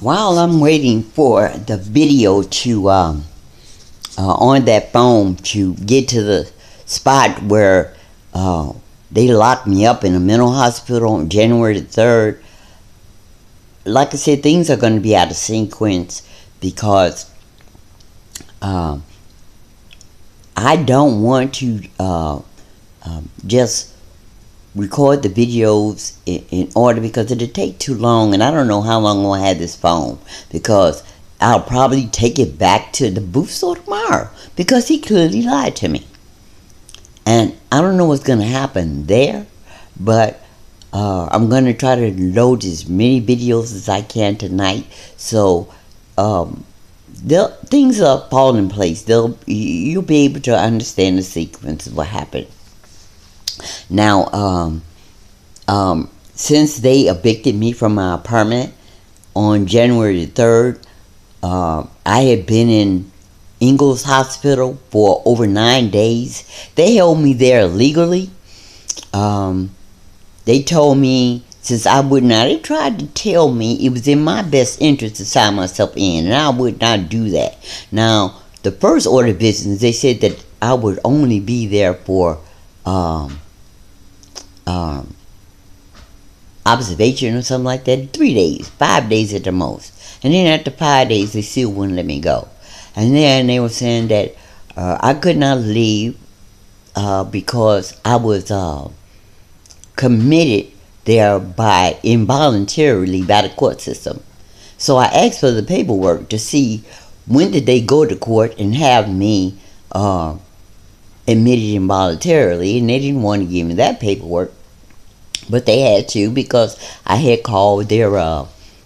While I'm waiting for the video to on that phone to get to the spot where they locked me up in a mental hospital on January the 3rd, like I said, things are going to be out of sequence because I don't want to just record the videos in order because it'll take too long, and I don't know how long I'm gonna have this phone because I'll probably take it back to the booth store tomorrow because he clearly lied to me, and I don't know what's gonna happen there, but I'm gonna try to load as many videos as I can tonight, so things will fall in place. You'll be able to understand the sequence of what happened. Now, since they evicted me from my apartment on January the 3rd, I had been in Ingalls Hospital for over 9 days. They held me there illegally. They told me, since I would not, they tried to tell me it was in my best interest to sign myself in, and I would not do that. Now, the first order of business, they said that I would only be there for observation or something like that, 3 days, 5 days at the most. And then after 5 days, they still wouldn't let me go. And then they were saying that I could not leave because I was committed there by involuntarily by the court system. So I asked for the paperwork to see when did they go to court and have me admitted involuntarily, and they didn't want to give me that paperwork, but they had to because I had called their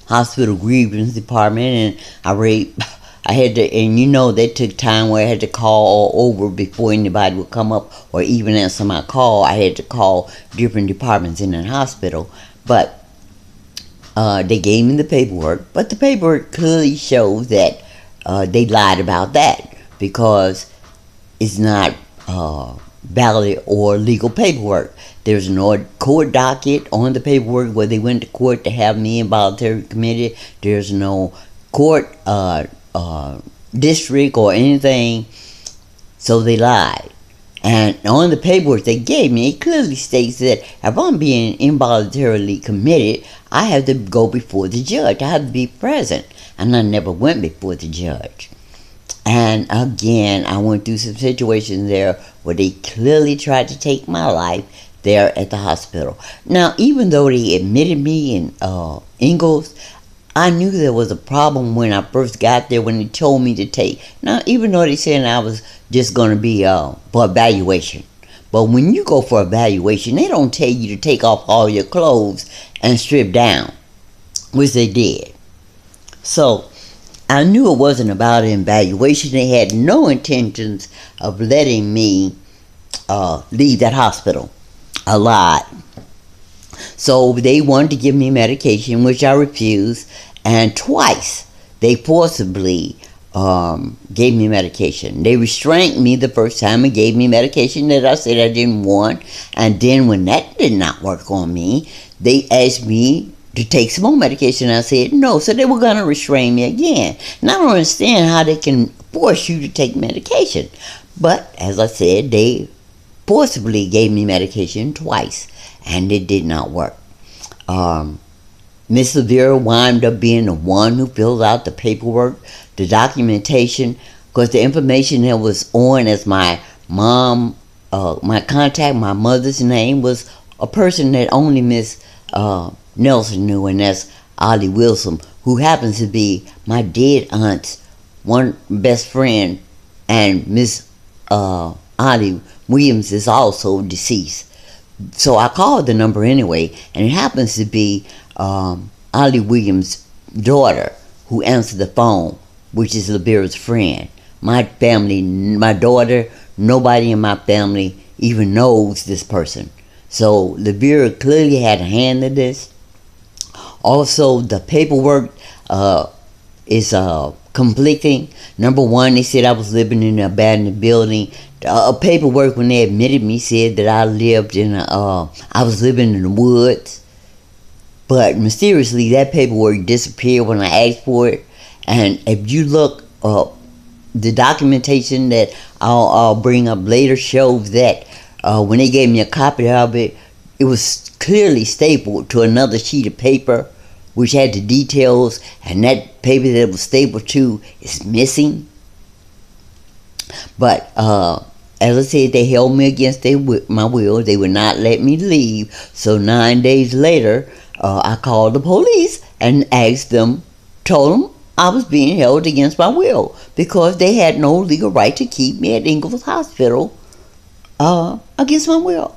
hospital grievance department, and I had to, and that took time where I had to call all over before anybody would come up or even answer my call. I had to call different departments in the hospital, but they gave me the paperwork, but the paperwork clearly shows that they lied about that because it's not valid or legal paperwork. There's no court docket on the paperwork where they went to court to have me involuntarily committed. There's no court district or anything, so they lied. And on the paperwork they gave me, it clearly states that if I'm being involuntarily committed, I have to go before the judge. I have to be present, and I never went before the judge. And again, I went through some situations there where they clearly tried to take my life there at the hospital. Now, even though they admitted me in Ingalls, I knew there was a problem when I first got there when they told me to take. Now, even though they said I was just going to be for evaluation. But when you go for evaluation, they don't tell you to take off all your clothes and strip down, which they did. So I knew it wasn't about an evaluation. They had no intentions of letting me leave that hospital alive. So they wanted to give me medication, which I refused, and twice they forcibly gave me medication. They restrained me the first time and gave me medication that I said I didn't want, and then when that did not work on me, they asked me to take some more medication, and I said no, so they were going to restrain me again. And I don't understand how they can force you to take medication, but as I said, they forcibly gave me medication twice, and it did not work. Miss Severa wound up being the one who filled out the paperwork, the documentation, because the information that was on as my mom, my contact, my mother's name was a person that only Miss Nelson knew, and that's Ollie Wilson, who happens to be my dead aunt's one best friend, and Miss Ollie Williams is also deceased. So I called the number anyway, and it happens to be Ollie Williams' daughter who answered the phone, which is Libera's friend. My family, my daughter, nobody in my family even knows this person. So Libera clearly had a hand in this. Also, the paperwork is conflicting. Number one, they said I was living in an abandoned building. Paperwork, when they admitted me, said that I was living in the woods. But mysteriously, that paperwork disappeared when I asked for it. And if you look up, the documentation that I'll bring up later shows that when they gave me a copy of it, it was clearly stapled to another sheet of paper, which had the details, and that paper that it was stapled to is missing. But as I said, they held me against my will. They would not let me leave. So 9 days later, I called the police and asked them, told them I was being held against my will because they had no legal right to keep me at Ingalls Hospital against my will.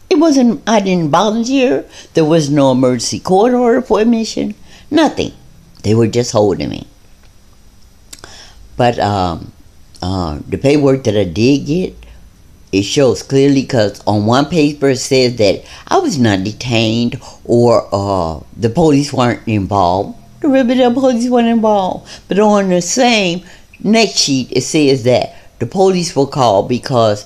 It wasn't, I didn't volunteer. There was no emergency court order for admission. Nothing. They were just holding me. But the paperwork that I did get, it shows clearly, because on one paper it says that I was not detained or the police weren't involved. The Riverdale police weren't involved. But on the same next sheet it says that the police were called because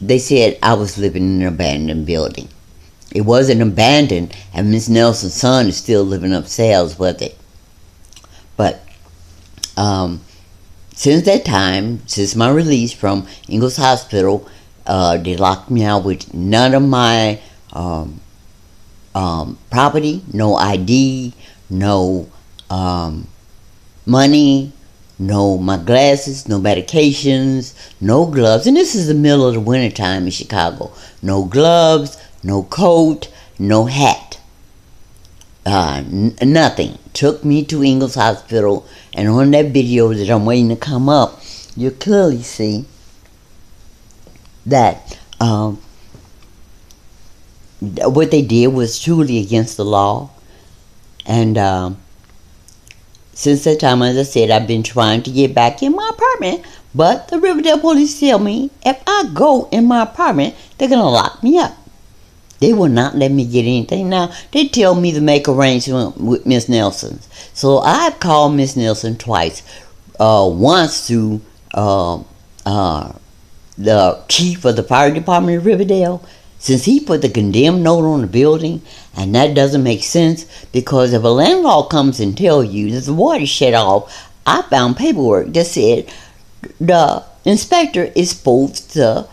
they said I was living in an abandoned building. It wasn't abandoned, and Miss Nelson's son is still living upstairs with it. But since that time, since my release from Ingalls Hospital, they locked me out with none of my property, no ID, no money, no my glasses, no medications, no gloves. And this is the middle of the winter time in Chicago. No gloves, no coat, no hat. Nothing. Took me to Ingalls Hospital, and on that video that I'm waiting to come up, you clearly see that what they did was truly against the law. And since that time, as I said, I've been trying to get back in my apartment, but the Riverdale police tell me if I go in my apartment, they're going to lock me up. They will not let me get anything. Now, they tell me to make arrangement with Miss Nelson. So I've called Miss Nelson twice. Once to the chief of the fire department of Riverdale, since he put the condemned note on the building, and that doesn't make sense, because if a landlord comes and tell you that the water shut off, I found paperwork that said the inspector is supposed to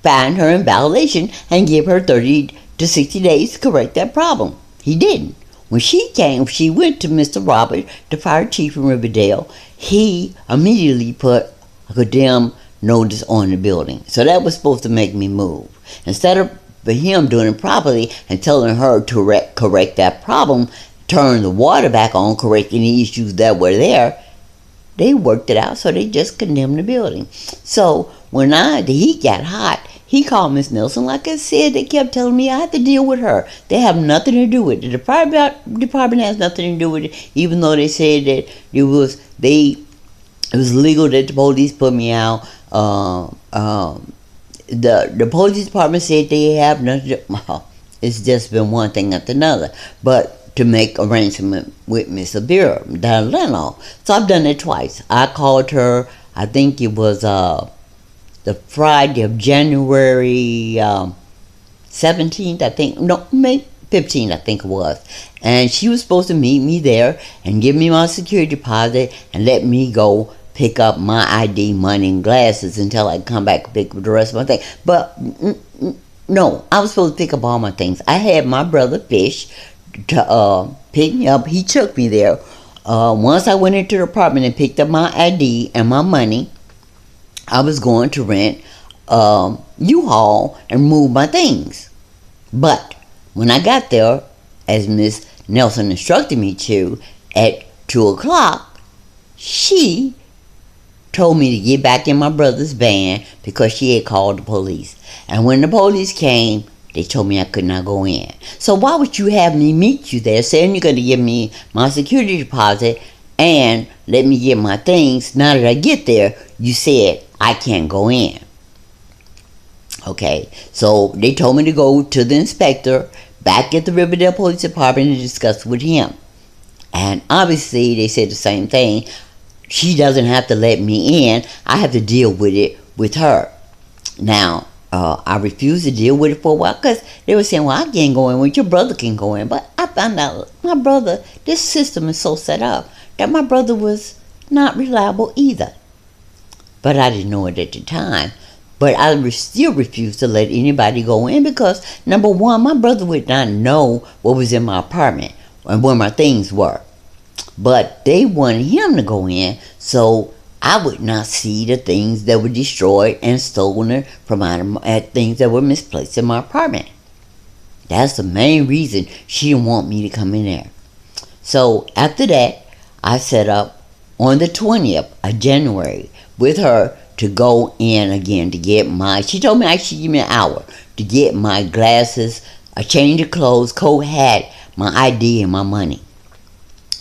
find her in violation and give her 30 to 60 days to correct that problem. He didn't. When she came, she went to Mr. Robert, the fire chief in Riverdale. He immediately put a condemned notice on the building. So that was supposed to make me move. Instead of him doing it properly and telling her to correct that problem, turn the water back on, correct any issues that were there, they worked it out, so they just condemned the building. So when the heat got hot, he called Miss Nelson. Like I said, they kept telling me I had to deal with her. They have nothing to do with it. The fire department has nothing to do with it, even though they said that it was legal that the police put me out. The police department said they have nothing to, well, it's just been one thing after another. But to make arrangement with Miss Abira, the landlord. So I've done it twice. I called her, I think it was the Friday of January 17th, I think. No, May 15th, I think it was. And she was supposed to meet me there and give me my security deposit and let me go pick up my ID, money, and glasses until I come back and pick up the rest of my things. But no, I was supposed to pick up all my things. I had my brother Fish to pick me up. He took me there. Once I went into the apartment and picked up my ID and my money, I was going to rent U-Haul and move my things. But when I got there, as Miss Nelson instructed me to, at 2 o'clock, she told me to get back in my brother's van because she had called the police. And when the police came, they told me I could not go in. So why would you have me meet you there saying you're going to give me my security deposit and let me get my things? Now that I get there, you said I can't go in. Okay, so they told me to go to the inspector back at the Riverdale Police Department and discuss with him. And obviously they said the same thing. She doesn't have to let me in. I have to deal with it with her. Now, I refused to deal with it for a while because they were saying, well, I can't go in, well, your brother can go in. But I found out my brother, this system is so set up that my brother was not reliable either. But I didn't know it at the time. But I still refused to let anybody go in because, number one, my brother would not know what was in my apartment and where my things were. But they wanted him to go in, so I would not see the things that were destroyed and stolen from things that were misplaced in my apartment. That's the main reason she didn't want me to come in there. So after that, I set up on the 20th of January with her to go in again to get she told me I should give me an hour to get my glasses, a change of clothes, coat, hat, my ID, and my money.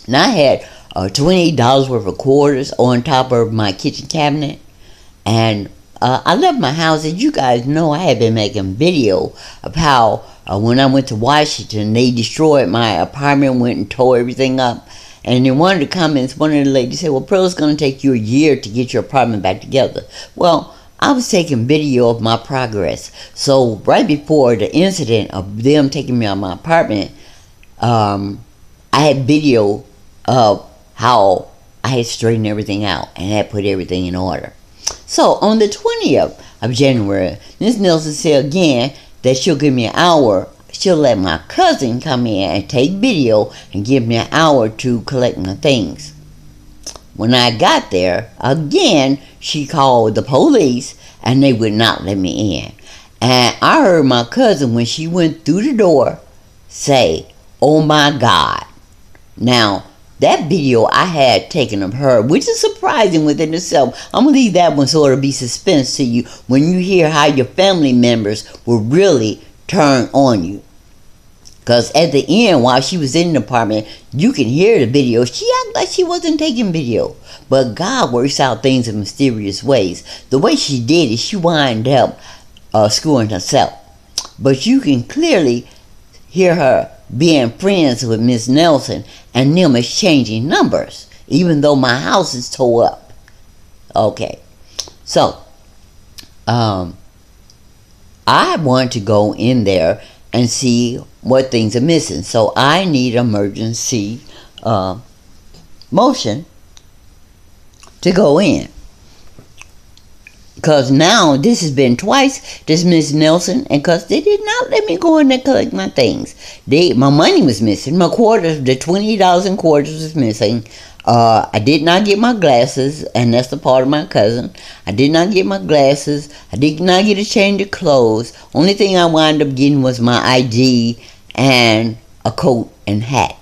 And I had $28 worth of quarters on top of my kitchen cabinet. And I left my house. As you guys know, I had been making video of how when I went to Washington, they destroyed my apartment, went and tore everything up. And in one of the comments, one of the ladies said, well, Pearl, it's going to take you a year to get your apartment back together. Well, I was taking video of my progress. So right before the incident of them taking me out of my apartment, I had video of how I had straightened everything out and had put everything in order. So on the 20th of January, Ms. Nelson said again that she'll give me an hour. She'll let my cousin come in and take video and give me an hour to collect my things. When I got there, again, she called the police and they would not let me in. And I heard my cousin, when she went through the door, say, oh my God. Now, that video I had taken of her, which is surprising within itself. I'm going to leave that one sort of be suspense to you when you hear how your family members will really turn on you. Because at the end, while she was in the apartment, you can hear the video. She acted like she wasn't taking video. But God works out things in mysterious ways. The way she did it, she wound up screwing herself. But you can clearly hear her being friends with Miss Nelson and them exchanging numbers, even though my house is tore up. Okay. So, I want to go in there and see what things are missing. So I need emergency motion to go in. Because now this has been twice, this Miss Nelson, and because they did not let me go in there and collect my things. My money was missing. My quarters, the $20 in quarters was missing. I did not get my glasses, and that's the part of my cousin. I did not get my glasses. I did not get a change of clothes. Only thing I wound up getting was my ID and a coat and hat.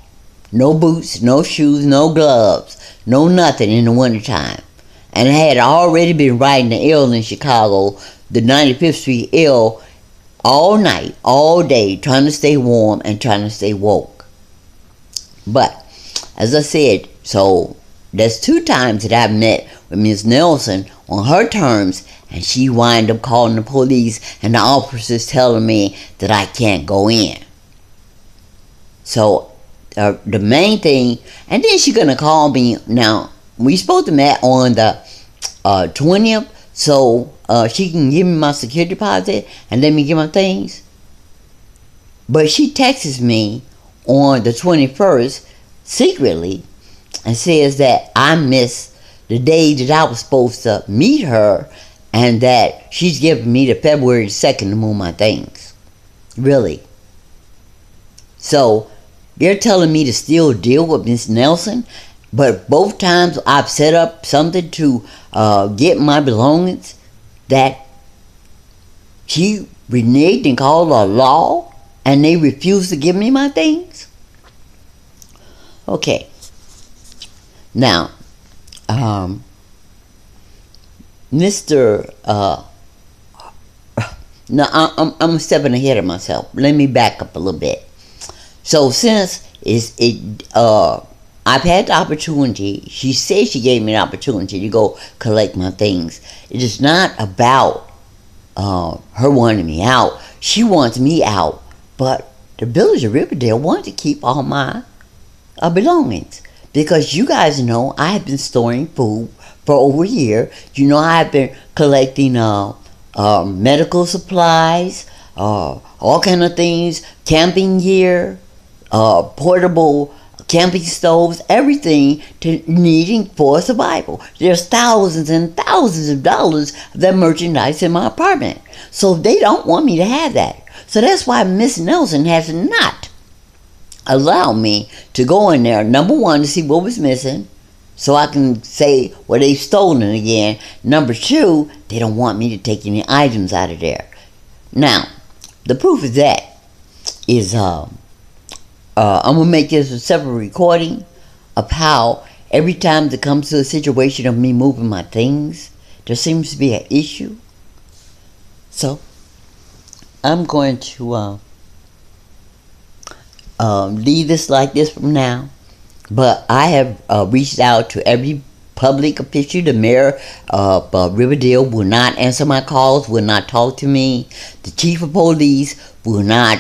No boots, no shoes, no gloves, no nothing in the wintertime. And I had already been riding the L in Chicago, the 95th Street L, all night, all day, trying to stay warm and trying to stay woke. But, as I said, so that's 2 times that I've met with Ms. Nelson on her terms, and she wind up calling the police and the officers telling me that I can't go in. So, the main thing, and then she's going to call me. Now, we supposed to meet on the 20th, so she can give me my security deposit and let me get my things. But she texts me on the 21st secretly and says that I missed the day that I was supposed to meet her, and that she's giving me the February 2nd to move my things. Really. So they're telling me to still deal with Miss Nelson, but both times I've set up something to get my belongings that she reneged and called a law, and they refused to give me my things. Okay. Now, Mr. No, I'm stepping ahead of myself. Let me back up a little bit. So since I've had the opportunity, she said she gave me an opportunity to go collect my things. It is not about her wanting me out. She wants me out, but the Village of Riverdale wants to keep all my belongings. Because you guys know I have been storing food for over a year. You know I have been collecting medical supplies, all kind of things, camping gear, portable camping stoves, everything to needing for survival. There's thousands and thousands of dollars of that merchandise in my apartment. So they don't want me to have that. So that's why Miss Nelson has not allowed me to go in there, number one, to see what was missing, so I can say, well, they've stolen again. Number two, they don't want me to take any items out of there. Now, the proof of that is I'm going to make this a separate recording of how every time it comes to a situation of me moving my things, there seems to be an issue. So, I'm going to leave this like this from now. But I have reached out to every public official. The mayor of Riverdale will not answer my calls, will not talk to me. The chief of police will not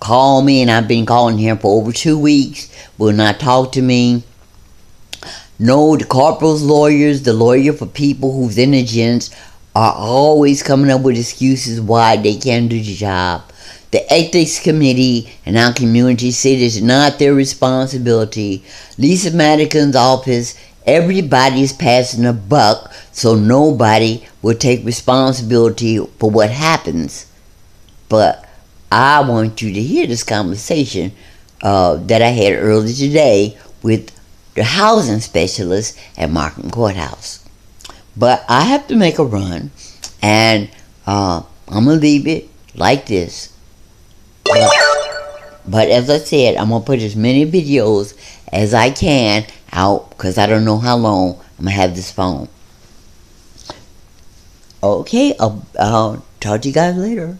call me, and I've been calling him for over 2 weeks, will not talk to me. No, the corporal's lawyers, the lawyer for people whose indigents, are always coming up with excuses why they can't do the job. The ethics committee and our community said it's not their responsibility. Lisa Madigan's office, everybody's passing a buck, so nobody will take responsibility for what happens. But I want you to hear this conversation that I had earlier today with the housing specialist at Markham Courthouse. But I have to make a run, and I'm going to leave it like this. But as I said, I'm going to put as many videos as I can out, because I don't know how long I'm going to have this phone. Okay, I'll talk to you guys later.